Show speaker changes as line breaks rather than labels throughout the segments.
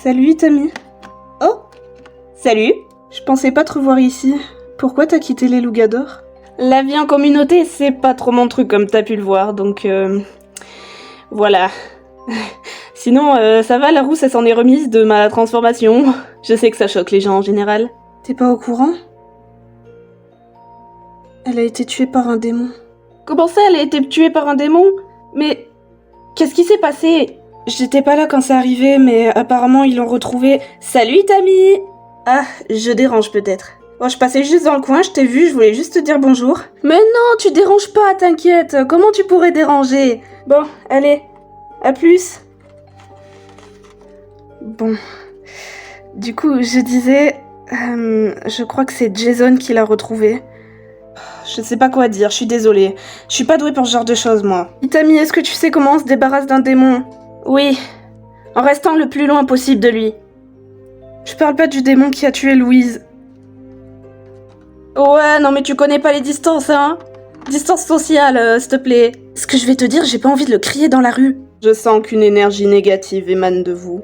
Salut Tammy. Oh, salut. Je pensais pas te revoir ici. Pourquoi t'as quitté les Lougadors? La vie en communauté, c'est pas trop mon truc comme t'as pu le voir, donc voilà. Sinon, ça va, la rousse, elle s'en est remise de ma transformation. Je sais que ça choque les gens en général. T'es pas au courant? Elle a été tuée par un démon. Comment ça, elle a été tuée par un démon? Mais qu'est-ce qui s'est passé? J'étais pas là quand c'est arrivé, mais apparemment ils l'ont retrouvée. Salut Tammy! Ah, je dérange peut-être. Bon, je passais juste dans le coin, je t'ai vu, je voulais juste te dire bonjour. Mais non, tu déranges pas, t'inquiète. Comment tu pourrais déranger? Bon, allez, à plus. Bon, du coup, je disais, je crois que c'est Jason qui l'a retrouvée. Je sais pas quoi dire, je suis désolée. Je suis pas douée pour ce genre de choses, moi. Tammy, est-ce que tu sais comment on se débarrasse d'un démon? Oui, en restant le plus loin possible de lui. Je parle pas du démon qui a tué Louise. Ouais, non mais tu connais pas les distances, hein? Distance sociale, s'il te plaît. Ce que je vais te dire, j'ai pas envie de le crier dans la rue. Je sens qu'une énergie négative émane de vous.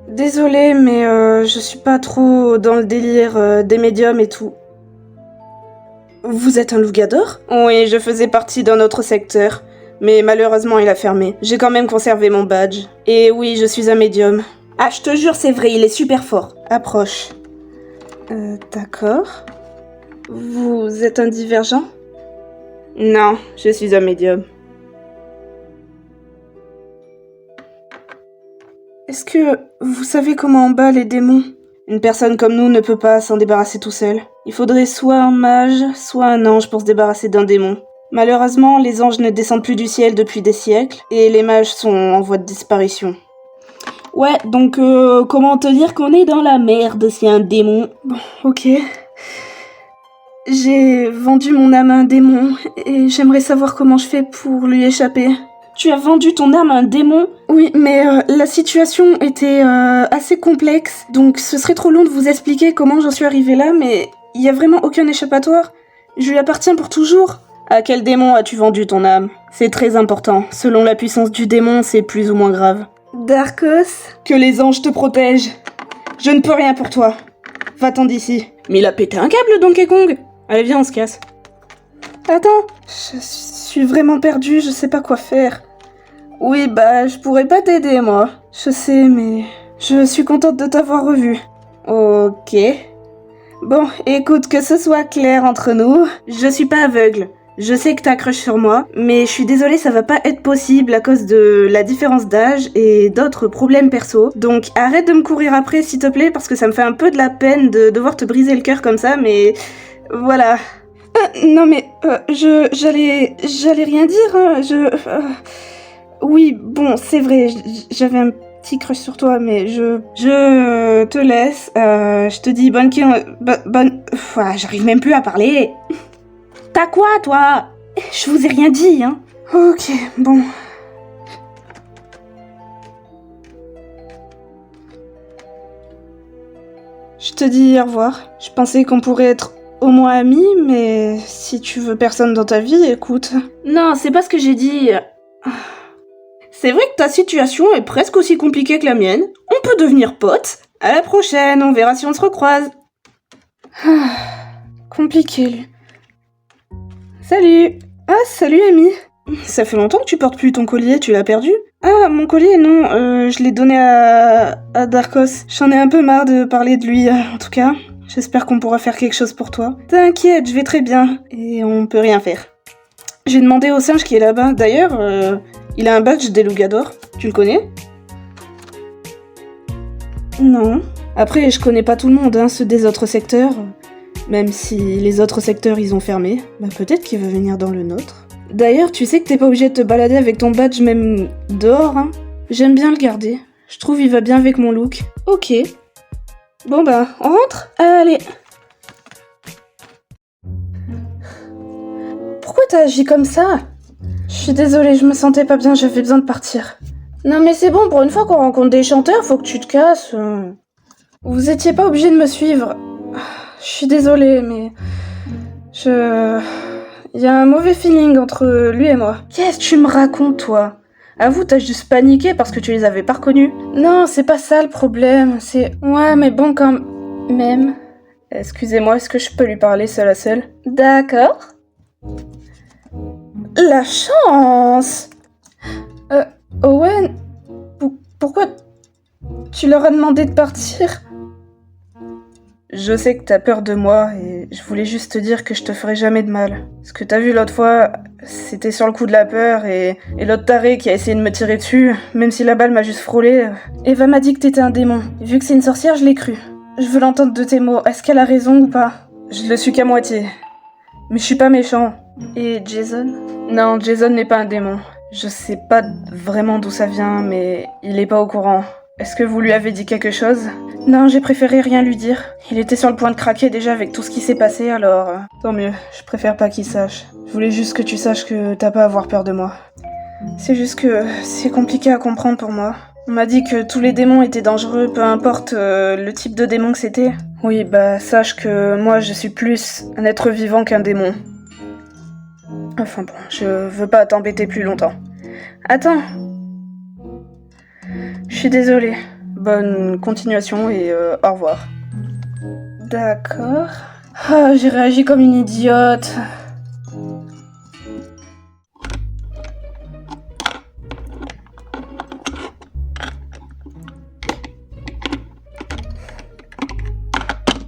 Désolée, mais je suis pas trop dans le délire des médiums et tout. Vous êtes un Lougador? Oui, je faisais partie d'un autre secteur, mais malheureusement il a fermé. J'ai quand même conservé mon badge. Et oui, je suis un médium. Ah, je te jure, c'est vrai, il est super fort. Approche. D'accord. Vous êtes un divergent? Non, je suis un médium. Est-ce que vous savez comment on bat les démons? Une personne comme nous ne peut pas s'en débarrasser tout seul. Il faudrait soit un mage, soit un ange pour se débarrasser d'un démon. Malheureusement, les anges ne descendent plus du ciel depuis des siècles, et les mages sont en voie de disparition. Ouais, donc comment te dire qu'on est dans la merde si un démon... Bon, ok. J'ai vendu mon âme à un démon, et j'aimerais savoir comment je fais pour lui échapper. Tu as vendu ton âme à un démon? Oui, mais la situation était assez complexe, donc ce serait trop long de vous expliquer comment j'en suis arrivée là, mais il y a vraiment aucun échappatoire. Je lui appartiens pour toujours. À quel démon as-tu vendu ton âme? C'est très important. Selon la puissance du démon, c'est plus ou moins grave. Darkos? Que les anges te protègent. Je ne peux rien pour toi. Va-t'en d'ici. Mais il a pété un câble, Donkey Kong. Allez, viens, on se casse. Attends, je suis vraiment perdue, je sais pas quoi faire. Oui, bah, je pourrais pas t'aider, moi. Je sais, mais je suis contente de t'avoir revu. Ok. Bon, écoute, que ce soit clair entre nous, je suis pas aveugle. Je sais que t'as crush sur moi, mais je suis désolée, ça va pas être possible à cause de la différence d'âge et d'autres problèmes perso. Donc arrête de me courir après, s'il te plaît, parce que ça me fait un peu de la peine de devoir te briser le cœur comme ça, mais voilà. Non mais, j'allais rien dire, hein, oui, bon, c'est vrai, j'avais un petit crush sur toi, mais je te laisse, je te dis bonne... j'arrive même plus à parler. T'as quoi, toi? Je vous ai rien dit, hein. Ok, bon. Je te dis au revoir. Je pensais qu'on pourrait être au moins amis, mais si tu veux personne dans ta vie, écoute. Non, c'est pas ce que j'ai dit. C'est vrai que ta situation est presque aussi compliquée que la mienne. On peut devenir potes. À la prochaine, on verra si on se recroise. Compliqué, lui. Salut! Ah, salut Amy! Ça fait longtemps que tu portes plus ton collier, tu l'as perdu? Ah, mon collier, non, je l'ai donné à Darkos. J'en ai un peu marre de parler de lui, en tout cas. J'espère qu'on pourra faire quelque chose pour toi. T'inquiète, je vais très bien. Et on peut rien faire. J'ai demandé au singe qui est là-bas. D'ailleurs, il a un badge des Lougadors. Tu le connais? Non. Après, je connais pas tout le monde, hein, ceux des autres secteurs. Même si les autres secteurs ils ont fermé, bah peut-être qu'il va venir dans le nôtre. D'ailleurs, tu sais que t'es pas obligé de te balader avec ton badge même dehors, hein. J'aime bien le garder. Je trouve il va bien avec mon look. Ok. Bon bah, on rentre? Allez. Pourquoi t'as agi comme ça? Je suis désolée, je me sentais pas bien, j'avais besoin de partir. Non mais c'est bon, pour une fois qu'on rencontre des chanteurs, faut que tu te casses. Vous étiez pas obligé de me suivre. Je suis désolée, mais... Il y a un mauvais feeling entre lui et moi. Qu'est-ce que tu me racontes, toi? Avoue, t'as juste paniqué parce que tu les avais pas reconnus. Non, c'est pas ça le problème, c'est... Ouais, mais bon, quand même... Excusez-moi, est-ce que je peux lui parler seul à seul? D'accord. La chance! Owen... Pourquoi tu leur as demandé de partir? Je sais que t'as peur de moi et je voulais juste te dire que je te ferai jamais de mal. Ce que t'as vu l'autre fois, c'était sur le coup de la peur et l'autre taré qui a essayé de me tirer dessus, même si la balle m'a juste frôlé. Eva m'a dit que t'étais un démon. Vu que c'est une sorcière, je l'ai cru. Je veux l'entendre de tes mots. Est-ce qu'elle a raison ou pas? Je le suis qu'à moitié. Mais je suis pas méchant. Et Jason? Non, Jason n'est pas un démon. Je sais pas vraiment d'où ça vient, mais il est pas au courant. Est-ce que vous lui avez dit quelque chose? Non, j'ai préféré rien lui dire. Il était sur le point de craquer déjà avec tout ce qui s'est passé, alors... tant mieux, je préfère pas qu'il sache. Je voulais juste que tu saches que t'as pas à avoir peur de moi. C'est juste que c'est compliqué à comprendre pour moi. On m'a dit que tous les démons étaient dangereux, peu importe le type de démon que c'était. Oui, bah sache que moi je suis plus un être vivant qu'un démon. Enfin bon, je veux pas t'embêter plus longtemps. Attends. Je suis désolée. Bonne continuation et au revoir. D'accord. Ah, j'ai réagi comme une idiote.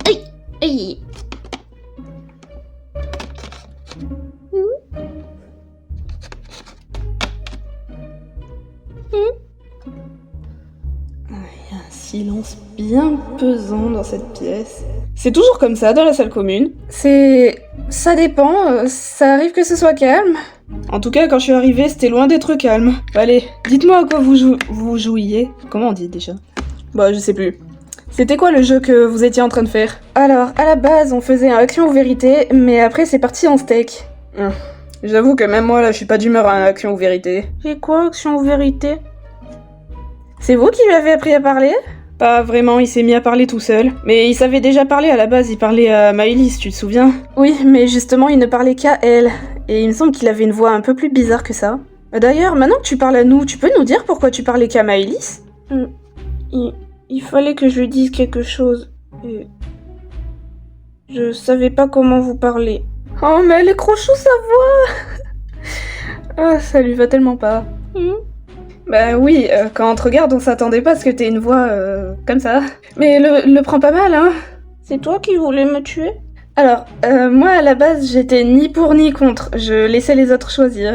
Aïe, aïe. Silence bien pesant dans cette pièce. C'est toujours comme ça dans la salle commune. Ça dépend, ça arrive que ce soit calme. En tout cas, quand je suis arrivée, c'était loin d'être calme. Allez, dites-moi à quoi vous jouiez. Comment on dit déjà? Bah, je sais plus. C'était quoi le jeu que vous étiez en train de faire? Alors, à la base, on faisait un action ou vérité, mais après c'est parti en steak. J'avoue que même moi, là, je suis pas d'humeur à un action ou vérité. C'est quoi, action ou vérité? C'est vous qui lui avez appris à parler? Pas vraiment, il s'est mis à parler tout seul. Mais il savait déjà parler à la base, il parlait à Maëlys, tu te souviens? Oui, mais justement, il ne parlait qu'à elle. Et il me semble qu'il avait une voix un peu plus bizarre que ça. D'ailleurs, maintenant que tu parles à nous, tu peux nous dire pourquoi tu parlais qu'à Maëlys? Il fallait que je lui dise quelque chose. Et... je savais pas comment vous parler. Oh, mais elle est crochou sa voix. Ah, ça lui va tellement pas. Bah oui, quand on te regarde, on s'attendait pas à ce que t'aies une voix comme ça. Mais le prends pas mal, hein. C'est toi qui voulais me tuer? Alors, moi à la base, j'étais ni pour ni contre. Je laissais les autres choisir.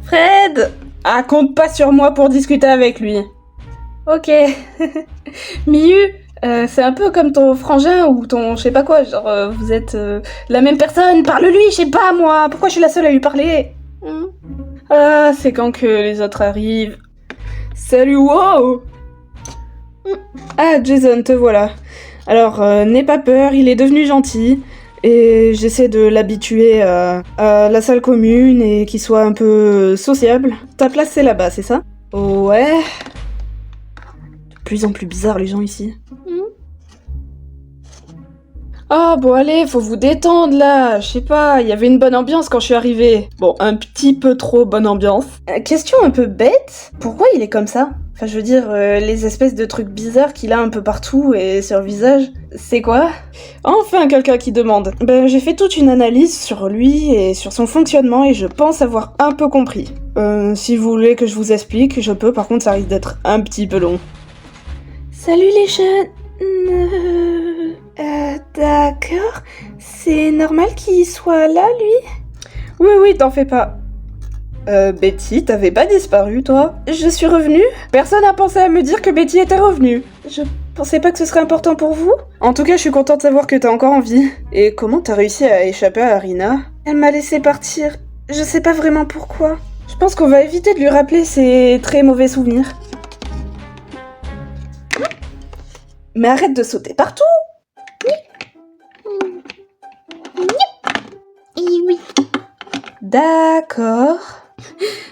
Fred! Ah, compte pas sur moi pour discuter avec lui. Ok. Miyu, c'est un peu comme ton frangin ou ton je sais pas quoi, genre vous êtes la même personne, parle-lui, je sais pas moi, pourquoi je suis la seule à lui parler? Ah, c'est quand que les autres arrivent. Salut, wow! Ah, Jason, te voilà. Alors, n'aie pas peur, il est devenu gentil. Et j'essaie de l'habituer à la salle commune et qu'il soit un peu sociable. Ta place, c'est là-bas, c'est ça? Ouais. De plus en plus bizarre, les gens ici. Ah bon allez, faut vous détendre là, je sais pas, il y avait une bonne ambiance quand je suis arrivée. Bon, un petit peu trop bonne ambiance. Question un peu bête, pourquoi il est comme ça? Enfin je veux dire, les espèces de trucs bizarres qu'il a un peu partout et sur le visage, c'est quoi? Enfin quelqu'un qui demande. Ben j'ai fait toute une analyse sur lui et sur son fonctionnement et je pense avoir un peu compris. Si vous voulez que je vous explique, je peux, par contre ça risque d'être un petit peu long. Salut les jeunes. D'accord. C'est normal qu'il soit là, lui? Oui, t'en fais pas. Betty, t'avais pas disparu, toi? Je suis revenue? Personne n'a pensé à me dire que Betty était revenue. Je pensais pas que ce serait important pour vous. En tout cas, je suis contente de savoir que t'es encore en vie. Et comment t'as réussi à échapper à Arina? Elle m'a laissé partir. Je sais pas vraiment pourquoi. Je pense qu'on va éviter de lui rappeler ses très mauvais souvenirs. Mais arrête de sauter partout! Oui. D'accord.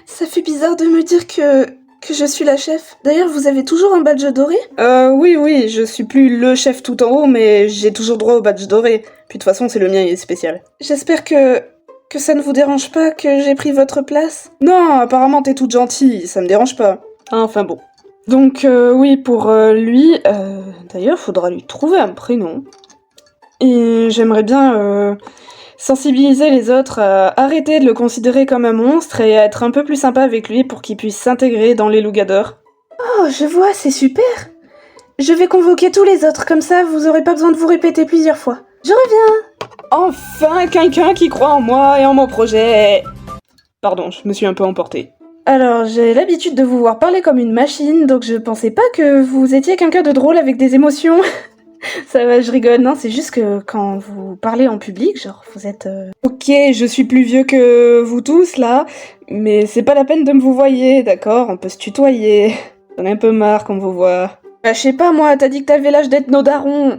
Ça fait bizarre de me dire que je suis la chef. D'ailleurs, vous avez toujours un badge doré? Oui, je suis plus le chef tout en haut, mais j'ai toujours droit au badge doré. Puis de toute façon, c'est le mien, il est spécial. J'espère que Que ça ne vous dérange pas que j'ai pris votre place? Non, apparemment t'es toute gentille, ça me dérange pas. Enfin bon. Donc oui, pour lui, d'ailleurs faudra lui trouver un prénom. Et j'aimerais bien sensibiliser les autres à arrêter de le considérer comme un monstre et à être un peu plus sympa avec lui pour qu'il puisse s'intégrer dans les loups-garous. Oh, je vois, c'est super. Je vais convoquer tous les autres, comme ça vous aurez pas besoin de vous répéter plusieurs fois. Je reviens. Enfin, quelqu'un qui croit en moi et en mon projet. Pardon, je me suis un peu emportée. Alors, j'ai l'habitude de vous voir parler comme une machine, donc je pensais pas que vous étiez quelqu'un de drôle avec des émotions. Ça va, je rigole, non, c'est juste que quand vous parlez en public, genre, vous êtes... Ok, je suis plus vieux que vous tous, là, mais c'est pas la peine de me vous voyer, d'accord? On peut se tutoyer. J'en ai un peu marre qu'on vous voit. Bah, je sais pas, moi, t'as dit que t'avais l'âge d'être nos darons.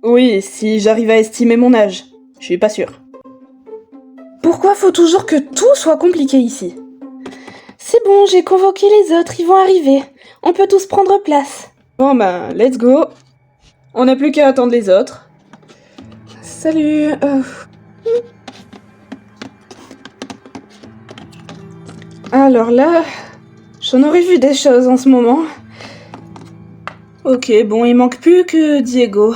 Oui, si j'arrive à estimer mon âge. Je suis pas sûre. Pourquoi faut toujours que tout soit compliqué ici? C'est bon, j'ai convoqué les autres, ils vont arriver. On peut tous prendre place. Bon ben, let's go. On n'a plus qu'à attendre les autres. Salut. Alors là, j'en aurais vu des choses en ce moment. Ok, bon, il manque plus que Diego.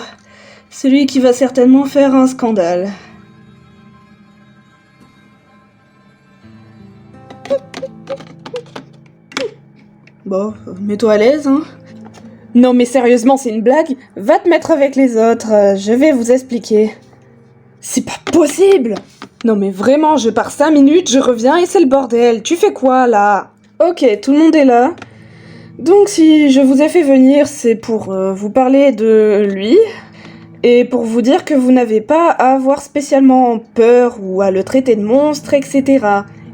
Celui qui va certainement faire un scandale. Bon, mets-toi à l'aise, hein. Non mais sérieusement, c'est une blague? Va te mettre avec les autres, je vais vous expliquer. C'est pas possible! Non mais vraiment, je pars 5 minutes, je reviens et c'est le bordel. Tu fais quoi, là? Ok, tout le monde est là. Donc si je vous ai fait venir, c'est pour vous parler de lui, et pour vous dire que vous n'avez pas à avoir spécialement peur ou à le traiter de monstre, etc.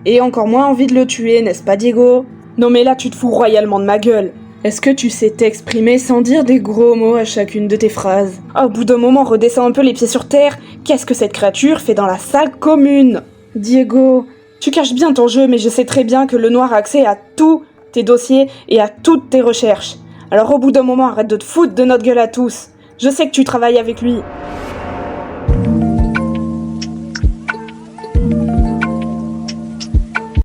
Et encore moins envie de le tuer, n'est-ce pas Diego? Non mais là tu te fous royalement de ma gueule. Est-ce que tu sais t'exprimer sans dire des gros mots à chacune de tes phrases? Au bout d'un moment, redescends un peu les pieds sur terre. Qu'est-ce que cette créature fait dans la salle commune? Diego, tu caches bien ton jeu, mais je sais très bien que le noir a accès à tous tes dossiers et à toutes tes recherches. Alors au bout d'un moment, arrête de te foutre de notre gueule à tous. Je sais que tu travailles avec lui.